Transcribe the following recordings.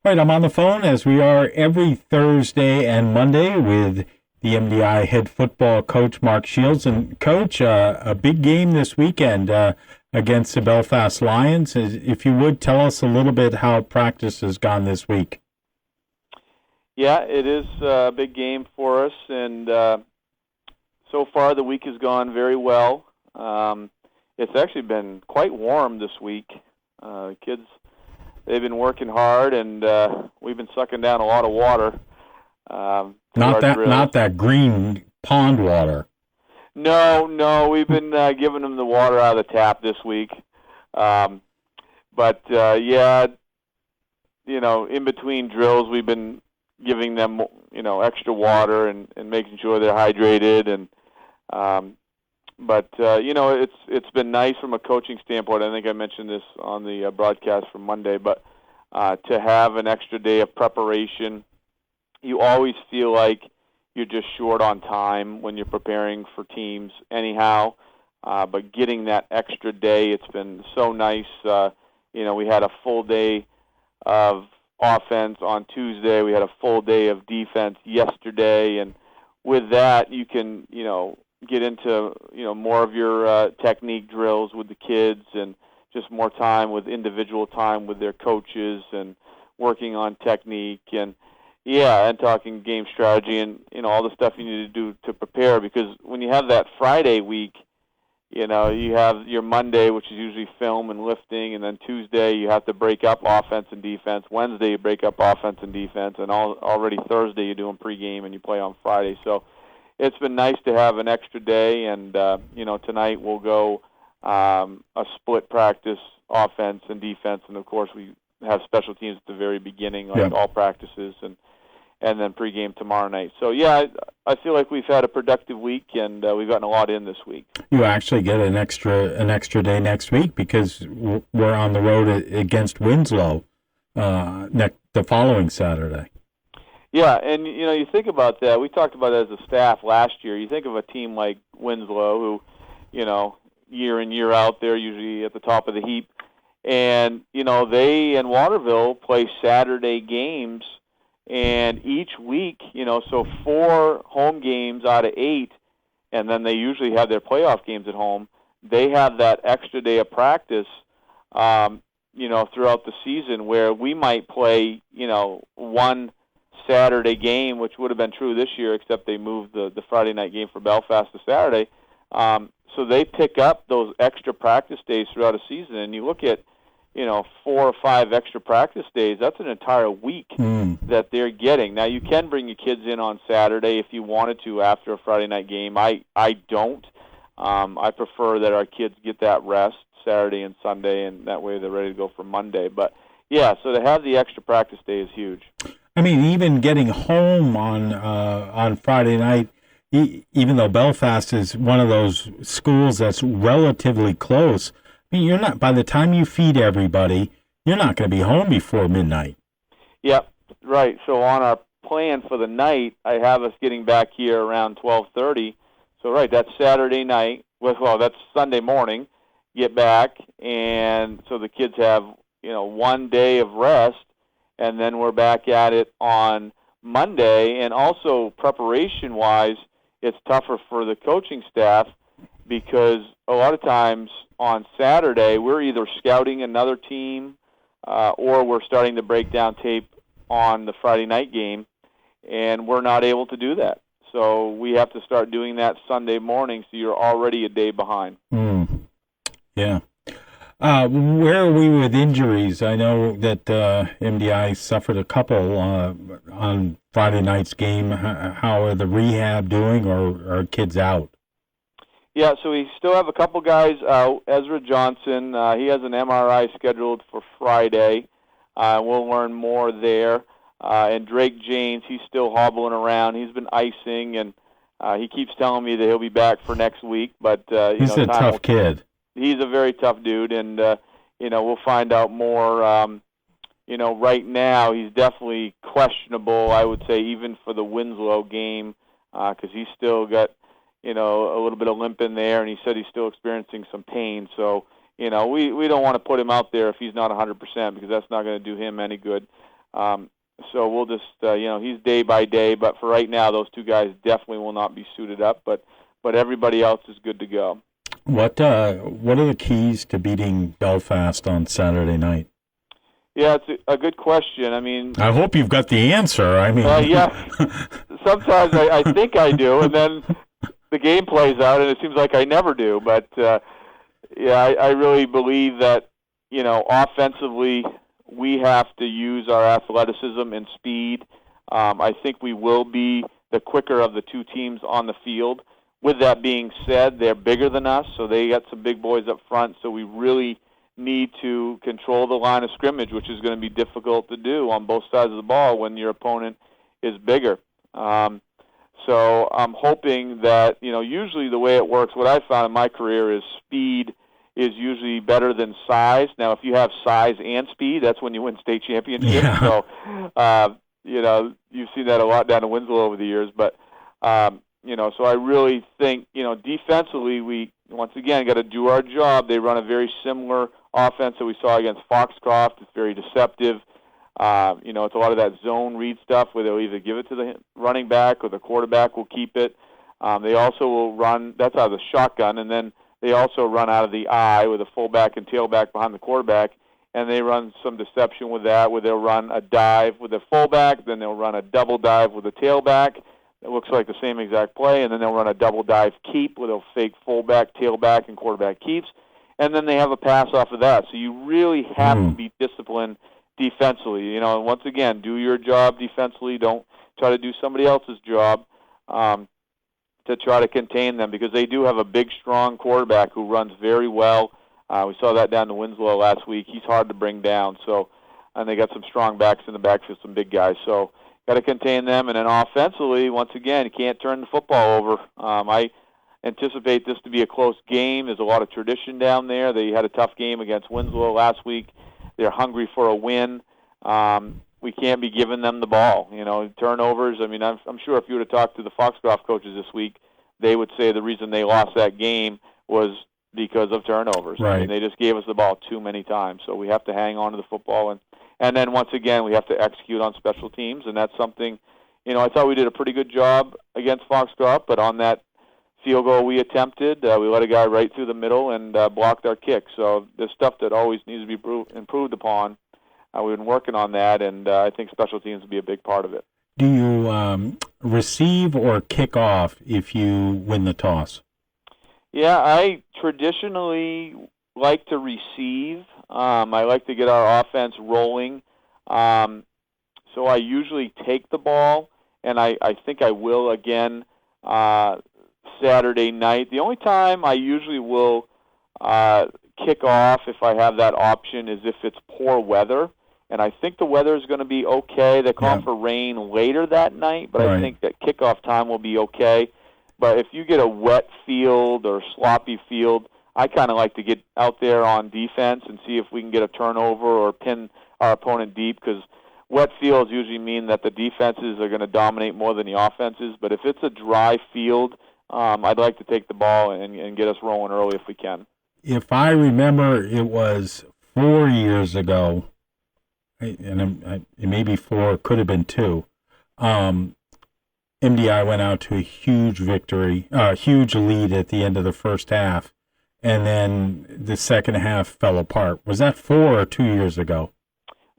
Right, I'm on the phone as we are every Thursday and Monday with the MDI head football coach Mark Shields. And coach, a big game this weekend against the Belfast Lions. If you would tell us a little bit how practice has gone this week. Yeah, it is a big game for us, and so far the week has gone very well. It's actually been quite warm this week. Kids, they've been working hard, and we've been sucking down a lot of water. Not that green pond water. No, we've been giving them the water out of the tap this week. Yeah, in between drills, we've been giving them, extra water and making sure they're hydrated. And it's been nice from a coaching standpoint. I think I mentioned this on the broadcast from Monday, but to have an extra day of preparation, you always feel like you're just short on time when you're preparing for teams anyhow. But getting that extra day, it's been so nice. We had a full day of offense on Tuesday. We had a full day of defense yesterday. And with that, you can, get into, more of your technique drills with the kids and just more time with individual time with their coaches and working on technique and talking game strategy and, all the stuff you need to do to prepare. Because when you have that Friday week, you have your Monday, which is usually film and lifting, and then Tuesday you have to break up offense and defense. Wednesday you break up offense and defense, and already Thursday you're doing pregame and you play on Friday. So it's been nice to have an extra day, and tonight we'll go a split practice, offense and defense, and of course we have special teams at the very beginning, like all practices, and then pregame tomorrow night. So, I feel like we've had a productive week, and we've gotten a lot in this week. You actually get an extra day next week because we're on the road against Winslow the following Saturday. Yeah, and, you think about that. We talked about it as a staff last year. You think of a team like Winslow who, year in, year out, they're usually at the top of the heap. And, they and Waterville play Saturday games. And each week, so 4 home games out of 8, and then they usually have their playoff games at home. They have that extra day of practice, throughout the season where we might play, one Saturday game, which would have been true this year, except they moved the Friday night game for Belfast to Saturday. So they pick up those extra practice days throughout a season, and you look at, 4 or 5 extra practice days, that's an entire week that they're getting. Now, you can bring your kids in on Saturday if you wanted to after a Friday night game. I don't. I prefer that our kids get that rest Saturday and Sunday, and that way they're ready to go for Monday. But, so to have the extra practice day is huge. I mean, even getting home on Friday night, even though Belfast is one of those schools that's relatively close, I mean, you're not, by the time you feed everybody, you're not going to be home before midnight. Yep, right. So on our plan for the night, I have us getting back here around 12:30. So, right, that's Saturday night. Well, that's Sunday morning. Get back, and so the kids have, one day of rest, and then we're back at it on Monday. And also, preparation-wise, it's tougher for the coaching staff because a lot of times on Saturday, we're either scouting another team or we're starting to break down tape on the Friday night game, and we're not able to do that. So we have to start doing that Sunday morning, so you're already a day behind. Yeah. Where are we with injuries? I know that MDI suffered a couple on Friday night's game. How are the rehab doing, or are kids out? Yeah, so we still have a couple guys out. Ezra Johnson, he has an MRI scheduled for Friday. We'll learn more there. And Drake James, he's still hobbling around. He's been icing, and he keeps telling me that he'll be back for next week. But he's a tough kid. He's a very tough dude, and we'll find out more. Right now he's definitely questionable, I would say, even for the Winslow game, because he's still got a little bit of limp in there, and he said he's still experiencing some pain. So, we don't want to put him out there if he's not 100% because that's not going to do him any good. So we'll just, he's day by day. But for right now, those two guys definitely will not be suited up. But everybody else is good to go. What are the keys to beating Belfast on Saturday night? Yeah, it's a good question. I mean, I hope you've got the answer. I mean, yeah. Sometimes I think I do, and then the game plays out, and it seems like I never do. But I really believe that offensively we have to use our athleticism and speed. I think we will be the quicker of the two teams on the field. With that being said, they're bigger than us, so they got some big boys up front. So we really need to control the line of scrimmage, which is going to be difficult to do on both sides of the ball when your opponent is bigger. So I'm hoping that, usually the way it works, what I've found in my career is speed is usually better than size. Now, if you have size and speed, that's when you win state championships. Yeah. So, you've seen that a lot down in Winslow over the years. But, so I really think, defensively, we, once again, got to do our job. They run a very similar offense that we saw against Foxcroft. It's very deceptive. It's a lot of that zone read stuff where they'll either give it to the running back or the quarterback will keep it. They also will run, that's out of the shotgun, and then they also run out of the I with a fullback and tailback behind the quarterback, and they run some deception with that where they'll run a dive with the fullback, then they'll run a double dive with the tailback. It looks like the same exact play, and then they'll run a double dive keep where they'll fake fullback, tailback, and quarterback keeps, and then they have a pass off of that. So you really have to be disciplined defensively. And once again, do your job defensively. Don't try to do somebody else's job to try to contain them, because they do have a big, strong quarterback who runs very well. We saw that down in Winslow last week. He's hard to bring down. So, and they got some strong backs in the backfield, some big guys. So got to contain them. And then offensively, once again, you can't turn the football over. I anticipate this to be a close game. There's a lot of tradition down there. They had a tough game against Winslow last week. They're hungry for a win. We can't be giving them the ball. Turnovers. I mean, I'm sure if you were to talk to the Foxcroft coaches this week, they would say the reason they lost that game was because of turnovers. Right. I mean, they just gave us the ball too many times. So we have to hang on to the football. And then once again, we have to execute on special teams. And that's something, I thought we did a pretty good job against Foxcroft, but on that field goal we attempted, we let a guy right through the middle and blocked our kick. So there's stuff that always needs to be improved upon. We've been working on that, and I think special teams will be a big part of it. Do you receive or kick off if you win the toss? Yeah, I traditionally like to receive. I like to get our offense rolling. So I usually take the ball, and I think I will again Saturday night. The only time I usually will kick off if I have that option is if it's poor weather. And I think the weather is going to be okay. They're calling for rain later that night, but I think that kickoff time will be okay. But if you get a wet field or sloppy field, I kind of like to get out there on defense and see if we can get a turnover or pin our opponent deep, because wet fields usually mean that the defenses are going to dominate more than the offenses. But if it's a dry field, I'd like to take the ball and get us rolling early if we can. If I remember, it was 4 years ago, and it may be 4, could have been 2. MDI went out to a huge victory, huge lead at the end of the first half, and then the second half fell apart. Was that 4 or 2 years ago?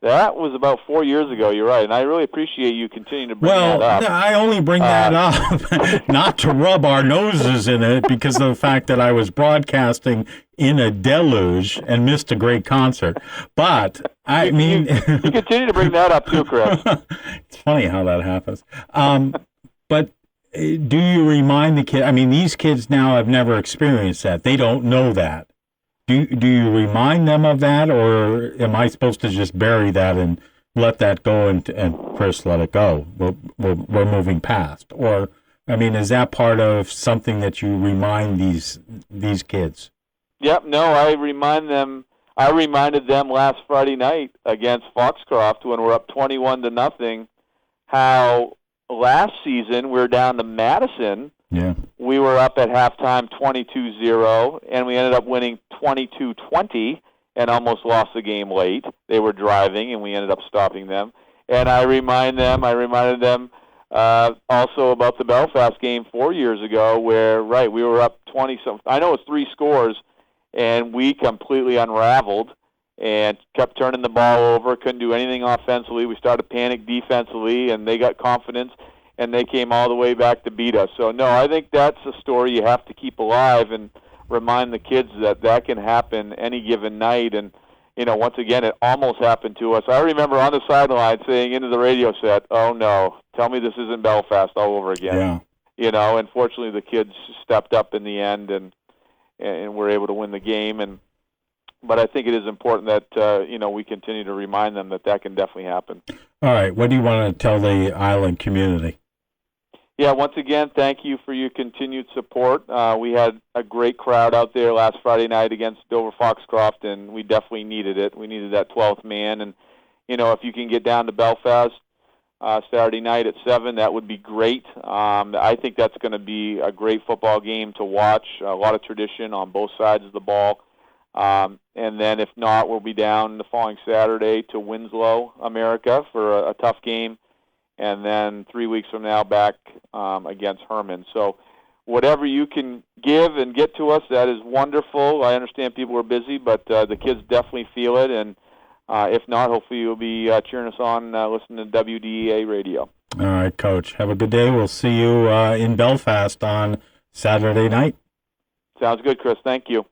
That was about 4 years ago, you're right, and I really appreciate you continuing to bring that up. Well, I only bring that up not to rub our noses in it because of the fact that I was broadcasting in a deluge and missed a great concert. But, I mean... You continue to bring that up too, Chris. It's funny how that happens. But do you remind the kid... I mean, these kids now have never experienced that. They don't know that. Do you remind them of that, or am I supposed to just bury that and let that go and Chris, let it go? We're moving past. Or, I mean, is that part of something that you remind these kids? Yep, no, I remind them. I reminded them last Friday night against Foxcroft when we're up 21-0, how last season we were down to Madison. Yeah. We were up at halftime 22-0, and we ended up winning 22-20 and almost lost the game late. They were driving, and we ended up stopping them. And I reminded them also about the Belfast game 4 years ago where, we were up 20-something. I know it was 3 scores, and we completely unraveled and kept turning the ball over, couldn't do anything offensively. We started to panic defensively, and they got confidence, and they came all the way back to beat us. So, no, I think that's a story you have to keep alive and remind the kids that that can happen any given night. And, once again, it almost happened to us. I remember on the sideline saying into the radio set, "Oh, no, tell me this isn't Belfast all over again." Yeah. And fortunately the kids stepped up in the end and were able to win the game. But I think it is important that, we continue to remind them that can definitely happen. All right. What do you want to tell the island community? Yeah, once again, thank you for your continued support. We had a great crowd out there last Friday night against Dover Foxcroft, and we definitely needed it. We needed that 12th man. And, if you can get down to Belfast Saturday night at 7, that would be great. I think that's going to be a great football game to watch, a lot of tradition on both sides of the ball. And then if not, we'll be down the following Saturday to Winslow, America, for a tough game. And then 3 weeks from now back against Herman. So whatever you can give and get to us, that is wonderful. I understand people are busy, but the kids definitely feel it. And if not, hopefully you'll be cheering us on, listening to WDEA radio. All right, Coach. Have a good day. We'll see you in Belfast on Saturday night. Sounds good, Chris. Thank you.